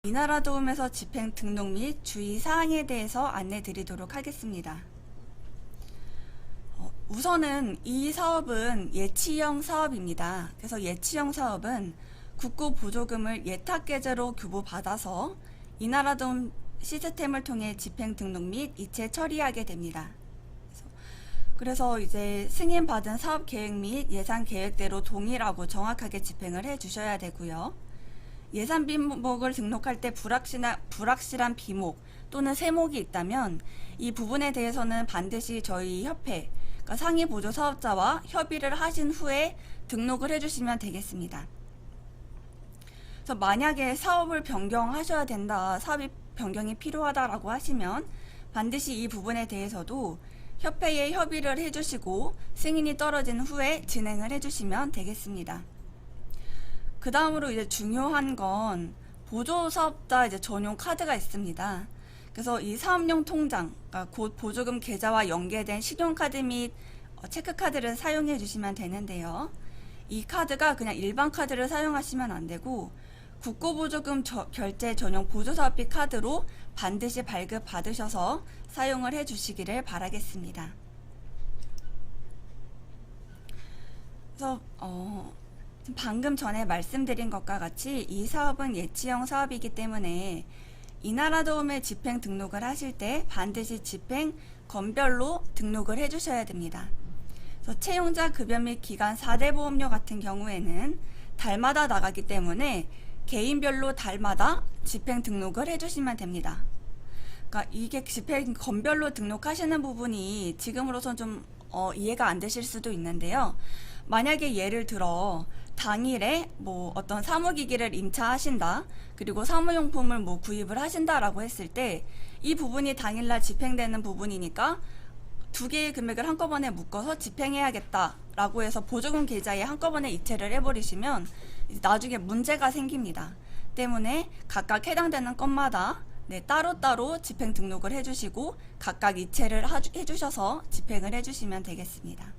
이나라도움에서 집행 등록 및 주의사항에 대해서 안내 드리도록 하겠습니다. 우선은 이 사업은 예치형 사업입니다. 그래서 예치형 사업은 국고 보조금을 예탁계좌로 교부받아서 이나라도움 시스템을 통해 집행 등록 및 이체 처리하게 됩니다. 그래서 이제 승인받은 사업 계획 및 예산 계획대로 동일하고 정확하게 집행을 해 주셔야 되고요. 예산 비목을 등록할 때 불확실한 비목 또는 세목이 있다면 이 부분에 대해서는 반드시 저희 협회, 그러니까 상위 보조 사업자와 협의를 하신 후에 등록을 해주시면 되겠습니다. 그래서 만약에 사업을 변경하셔야 된다, 사업이 변경이 필요하다라고 하시면 반드시 이 부분에 대해서도 협회에 협의를 해주시고 승인이 떨어진 후에 진행을 해주시면 되겠습니다. 그 다음으로 이제 중요한 건 보조사업자 이제 전용 카드가 있습니다. 그래서 이 사업용 통장, 그러니까 곧 보조금 계좌와 연계된 신용카드 및 체크카드를 사용해 주시면 되는데요. 이 카드가 그냥 일반 카드를 사용하시면 안 되고 국고보조금 결제 전용 보조사업비 카드로 반드시 발급 받으셔서 사용을 해 주시기를 바라겠습니다. 그래서 방금 전에 말씀드린 것과 같이 이 사업은 예치형 사업이기 때문에 이나라도움에 집행 등록을 하실 때 반드시 집행 건별로 등록을 해주셔야 됩니다. 그래서 채용자 급여 및 기간 4대 보험료 같은 경우에는 달마다 나가기 때문에 개인별로 달마다 집행 등록을 해주시면 됩니다. 그러니까 이게 집행 건별로 등록하시는 부분이 지금으로선 좀 이해가 안 되실 수도 있는데요. 만약에 예를 들어 당일에 뭐 어떤 사무기기를 임차하신다, 그리고 사무용품을 뭐 구입을 하신다라고 했을 때 이 부분이 당일날 집행되는 부분이니까 두 개의 금액을 한꺼번에 묶어서 집행해야겠다라고 해서 보조금 계좌에 한꺼번에 이체를 해버리시면 나중에 문제가 생깁니다. 때문에 각각 해당되는 건마다 따로따로 집행 등록을 해주시고 각각 이체를 해주셔서 집행을 해주시면 되겠습니다.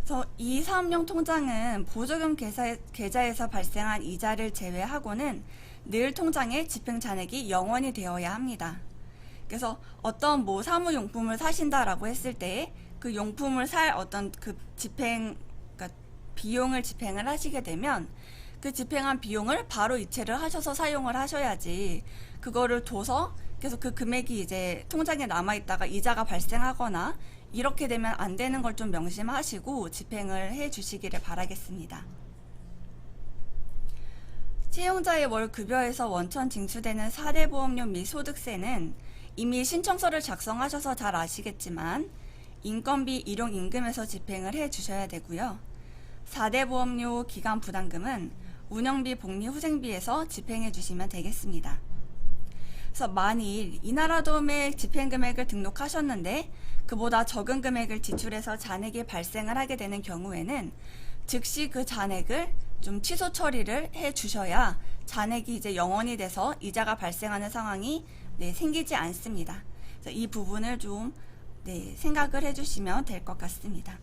그래서 이 사업용 통장은 보조금 계좌에서 발생한 이자를 제외하고는 늘 통장에 집행 잔액이 0원이 되어야 합니다. 그래서 어떤 뭐 사무용품을 사신다라고 했을 때 그 용품을 살 어떤 그 그러니까 비용을 집행을 하시게 되면 그 집행한 비용을 바로 이체를 하셔서 사용을 하셔야지, 그거를 둬서 계속 그 금액이 이제 통장에 남아있다가 이자가 발생하거나 이렇게 되면 안 되는 걸 좀 명심하시고 집행을 해 주시기를 바라겠습니다. 채용자의 월 급여에서 원천 징수되는 4대 보험료 및 소득세는 이미 신청서를 작성하셔서 잘 아시겠지만 인건비 일용임금에서 집행을 해 주셔야 되고요. 4대 보험료 기간 부담금은 운영비 복리후생비에서 집행해 주시면 되겠습니다. 그래서 만일 이나라도움에 집행금액을 등록하셨는데 그보다 적은 금액을 지출해서 잔액이 발생을 하게 되는 경우에는 즉시 그 잔액을 좀 취소 처리를 해 주셔야 잔액이 이제 0원이 돼서 이자가 발생하는 상황이 생기지 않습니다. 그래서 이 부분을 좀 생각을 해 주시면 될 것 같습니다.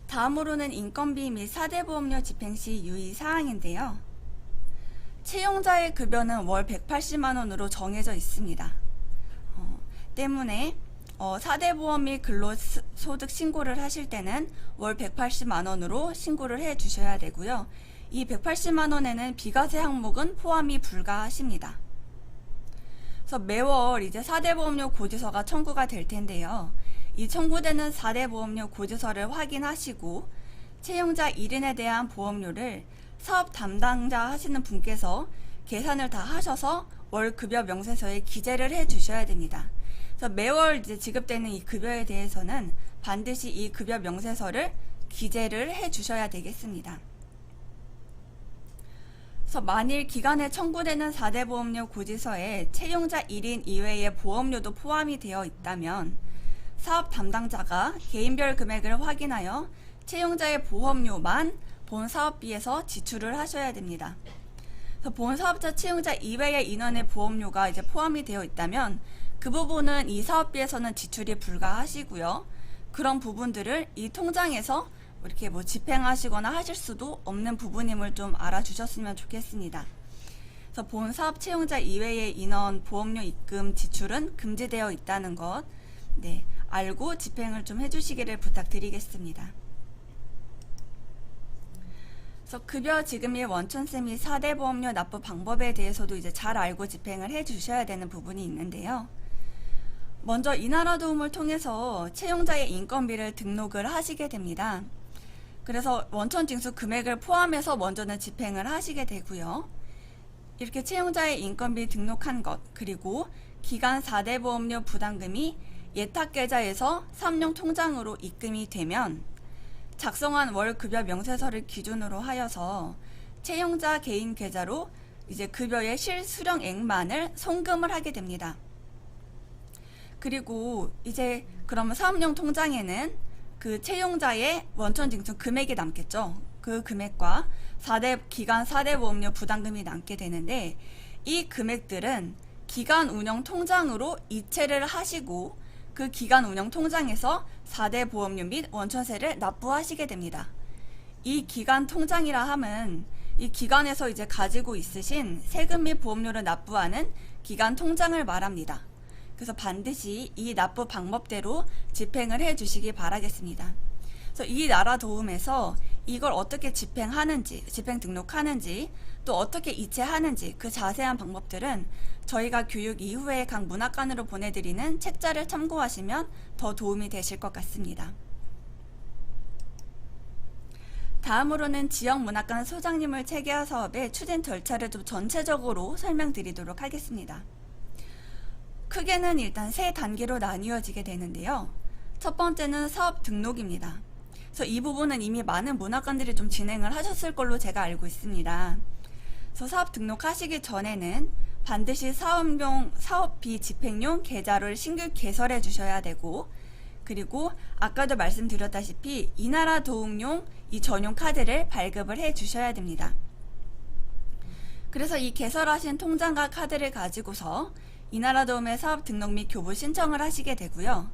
다음으로는 인건비 및 4대 보험료 집행 시 유의사항인데요. 채용자의 급여는 월 180만원으로 정해져 있습니다. 때문에 4대 보험 및 근로소득 신고를 하실 때는 월 180만원으로 신고를 해 주셔야 되고요. 이 180만원에는 비과세 항목은 포함이 불가하십니다. 그래서 매월 이제 4대 보험료 고지서가 청구가 될 텐데요. 이 청구되는 4대 보험료 고지서를 확인하시고 채용자 1인에 대한 보험료를 사업 담당자 하시는 분께서 계산을 다 하셔서 월 급여 명세서에 기재를 해 주셔야 됩니다. 그래서 매월 이제 지급되는 이 급여에 대해서는 반드시 이 급여 명세서를 기재를 해 주셔야 되겠습니다. 그래서 만일 기간에 청구되는 4대 보험료 고지서에 채용자 1인 이외의 보험료도 포함이 되어 있다면 사업 담당자가 개인별 금액을 확인하여 채용자의 보험료만 본 사업비에서 지출을 하셔야 됩니다. 그래서 본 사업자 채용자 이외의 인원의 보험료가 이제 포함이 되어 있다면 그 부분은 이 사업비에서는 지출이 불가하시고요. 그런 부분들을 이 통장에서 이렇게 뭐 집행하시거나 하실 수도 없는 부분임을 좀 알아주셨으면 좋겠습니다. 그래서 본 사업 채용자 이외의 인원 보험료 입금 지출은 금지되어 있다는 것, 네, 알고 집행을 좀 해주시기를 부탁드리겠습니다. 그래서 급여 지급 및 원천세 및 4대 보험료 납부 방법에 대해서도 이제 잘 알고 집행을 해주셔야 되는 부분이 있는데요. 먼저 이나라 도움을 통해서 채용자의 인건비를 등록을 하시게 됩니다. 그래서 원천 징수 금액을 포함해서 먼저는 집행을 하시게 되고요. 이렇게 채용자의 인건비 등록한 것, 그리고 기간 4대 보험료 부담금이 예탁계좌에서 사업용 통장으로 입금이 되면 작성한 월급여 명세서를 기준으로 하여서 채용자 개인 계좌로 이제 급여의 실수령액만을 송금을 하게 됩니다. 그리고 이제 그러면 사업용 통장에는 그 채용자의 원천 징수 금액이 남겠죠. 그 금액과 기간 4대 보험료 부담금이 남게 되는데, 이 금액들은 기간 운영 통장으로 이체를 하시고 그 기간 운영 통장에서 4대 보험료 및 원천세를 납부하시게 됩니다. 이 기간 통장이라 함은 이 기간에서 이제 가지고 있으신 세금 및 보험료를 납부하는 기간 통장을 말합니다. 그래서 반드시 이 납부 방법대로 집행을 해 주시기 바라겠습니다. 그래서 이 나라 도움에서 이걸 어떻게 집행하는지, 집행 등록하는지, 또 어떻게 이체하는지 그 자세한 방법들은 저희가 교육 이후에 각 문학관으로 보내드리는 책자를 참고하시면 더 도움이 되실 것 같습니다. 다음으로는 지역문학관 소장님을 체계화 사업의 추진 절차를 좀 전체적으로 설명드리도록 하겠습니다. 크게는 일단 세 단계로 나뉘어지게 되는데요. 첫 번째는 사업 등록입니다. 그래서 이 부분은 이미 많은 문학관들이 좀 진행을 하셨을 걸로 제가 알고 있습니다. 그래서 사업 등록하시기 전에는 반드시 사업비 집행용 계좌를 신규 개설해 주셔야 되고, 그리고 아까도 말씀드렸다시피 이나라 도움용 이 전용 카드를 발급을 해 주셔야 됩니다. 그래서 이 개설하신 통장과 카드를 가지고서 이나라 도움의 사업 등록 및 교부 신청을 하시게 되고요.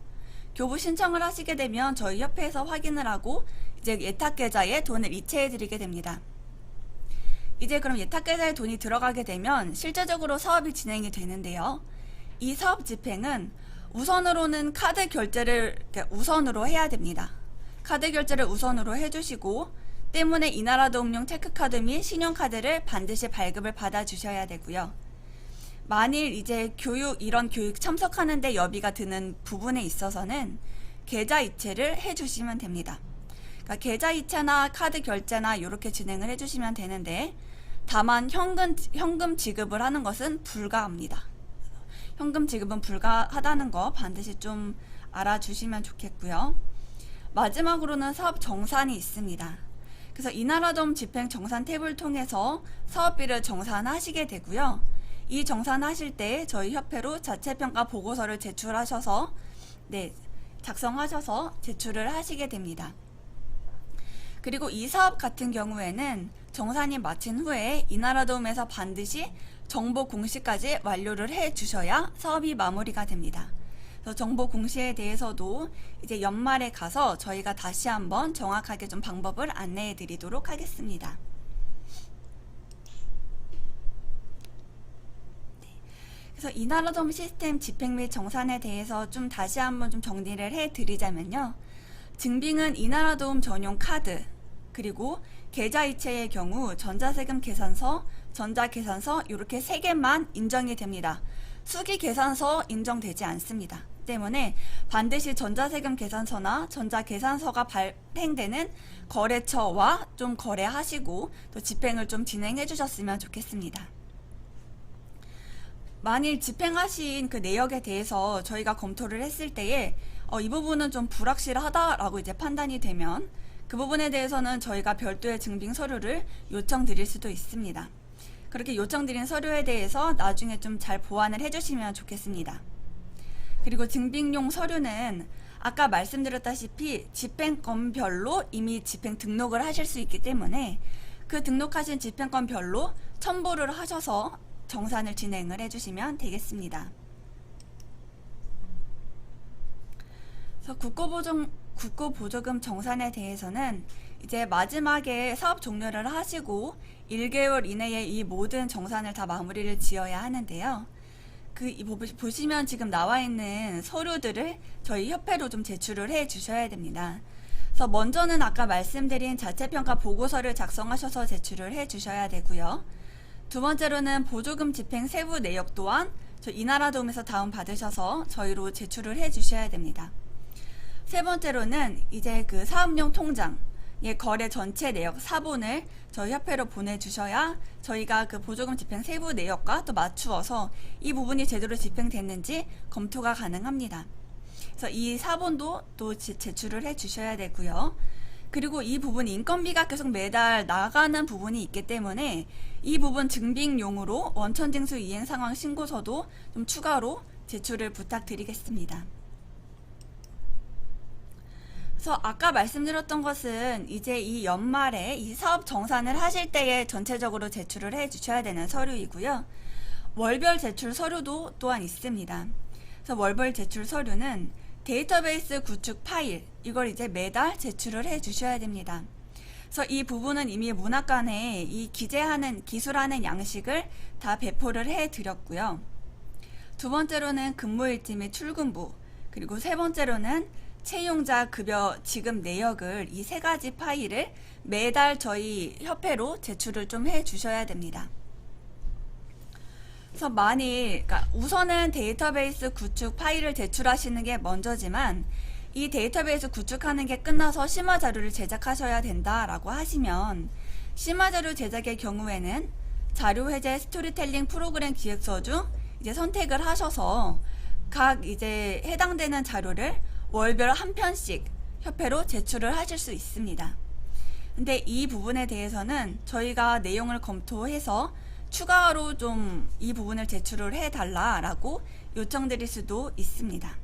교부 신청을 하시게 되면 저희 협회에서 확인을 하고 이제 예탁계좌에 돈을 이체해 드리게 됩니다. 이제 그럼 예탁계좌에 돈이 들어가게 되면 실제적으로 사업이 진행이 되는데요. 이 사업 집행은 우선으로는 카드 결제를 우선으로 해야 됩니다. 카드 결제를 우선으로 해주시고, 때문에 이나라 도움용 체크카드 및 신용카드를 반드시 발급을 받아 주셔야 되고요. 만일 이제 이런 교육 참석하는데 여비가 드는 부분에 있어서는 계좌 이체를 해주시면 됩니다. 그러니까 계좌 이체나 카드 결제나 이렇게 진행을 해주시면 되는데, 다만 현금 지급을 하는 것은 불가합니다. 현금 지급은 불가하다는 거 반드시 좀 알아주시면 좋겠고요. 마지막으로는 사업 정산이 있습니다. 그래서 이나라도움 집행 정산 탭을 통해서 사업비를 정산하시게 되고요. 이 정산하실 때 저희 협회로 자체평가 보고서를 제출하셔서 작성하셔서 제출을 하시게 됩니다. 그리고 이 사업 같은 경우에는 정산이 마친 후에 이나라도움에서 반드시 정보 공시까지 완료를 해 주셔야 사업이 마무리가 됩니다. 그래서 정보 공시에 대해서도 이제 연말에 가서 저희가 다시 한번 정확하게 좀 방법을 안내해 드리도록 하겠습니다. 그래서 이나라도움 시스템 집행 및 정산에 대해서 좀 다시 한번 좀 정리를 해 드리자면요. 증빙은 이나라도움 전용 카드, 그리고 계좌 이체의 경우 전자세금 계산서, 전자계산서 이렇게 3개만 인정이 됩니다. 수기 계산서 인정되지 않습니다. 때문에 반드시 전자세금 계산서나 전자계산서가 발행되는 거래처와 좀 거래하시고 또 집행을 좀 진행해 주셨으면 좋겠습니다. 만일 집행하신 그 내역에 대해서 저희가 검토를 했을 때에 이 부분은 좀 불확실하다라고 이제 판단이 되면 그 부분에 대해서는 저희가 별도의 증빙 서류를 요청드릴 수도 있습니다. 그렇게 요청드린 서류에 대해서 나중에 좀 잘 보완을 해주시면 좋겠습니다. 그리고 증빙용 서류는 아까 말씀드렸다시피 집행권별로 이미 집행 등록을 하실 수 있기 때문에 그 등록하신 집행권별로 첨부를 하셔서 정산을 진행을 해주시면 되겠습니다. 그래서 국고보조금 정산에 대해서는 이제 마지막에 사업 종료를 하시고 1개월 이내에 이 모든 정산을 다 마무리를 지어야 하는데요. 보시면 지금 나와 있는 서류들을 저희 협회로 좀 제출을 해 주셔야 됩니다. 그래서 먼저는 아까 말씀드린 자체평가 보고서를 작성하셔서 제출을 해 주셔야 되고요. 두 번째로는 보조금 집행 세부 내역 또한 저 이나라도움에서 다운받으셔서 저희로 제출을 해 주셔야 됩니다. 세 번째로는 이제 그 사업용 통장 거래 전체 내역 사본을 저희 협회로 보내주셔야 저희가 그 보조금 집행 세부 내역과 또 맞추어서 이 부분이 제대로 집행됐는지 검토가 가능합니다. 그래서 이 사본도 또 제출을 해 주셔야 되고요. 그리고 이 부분 인건비가 계속 매달 나가는 부분이 있기 때문에 이 부분 증빙용으로 원천징수 이행 상황 신고서도 좀 추가로 제출을 부탁드리겠습니다. 그래서 아까 말씀드렸던 것은 이제 이 연말에 이 사업 정산을 하실 때에 전체적으로 제출을 해 주셔야 되는 서류이고요. 월별 제출 서류도 또한 있습니다. 그래서 월별 제출 서류는 데이터베이스 구축 파일, 이걸 이제 매달 제출을 해 주셔야 됩니다. 그래서 이 부분은 이미 문학관에 이 기술하는 양식을 다 배포를 해 드렸고요. 두 번째로는 근무일지 및 출근부, 그리고 세 번째로는 채용자 급여 지급 내역을 이 세 가지 파일을 매달 저희 협회로 제출을 좀 해 주셔야 됩니다. 그래서 그러니까 우선은 데이터베이스 구축 파일을 제출하시는 게 먼저지만 이 데이터베이스 구축하는 게 끝나서 심화 자료를 제작하셔야 된다라고 하시면 심화 자료 제작의 경우에는 자료 해제 스토리텔링 프로그램 기획서 중 이제 선택을 하셔서 각 이제 해당되는 자료를 월별 한 편씩 협회로 제출을 하실 수 있습니다. 근데 이 부분에 대해서는 저희가 내용을 검토해서 추가로 좀 이 부분을 제출을 해달라라고 요청드릴 수도 있습니다.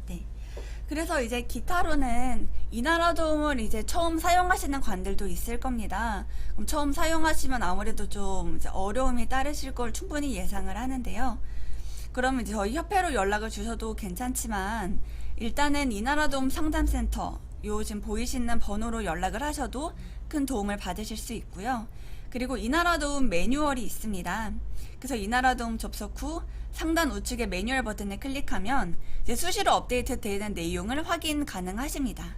네. 그래서 이제 기타로는 이나라도움을 이제 처음 사용하시는 관들도 있을 겁니다. 그럼 처음 사용하시면 아무래도 좀 이제 어려움이 따르실 걸 충분히 예상을 하는데요. 그러면 이제 저희 협회로 연락을 주셔도 괜찮지만 일단은 이나라도움 상담센터 요 지금 보이시는 번호로 연락을 하셔도 큰 도움을 받으실 수 있고요. 그리고 이나라도움 매뉴얼이 있습니다. 그래서 이나라도움 접속 후 상단 우측의 매뉴얼 버튼을 클릭하면 이제 수시로 업데이트 되는 내용을 확인 가능하십니다.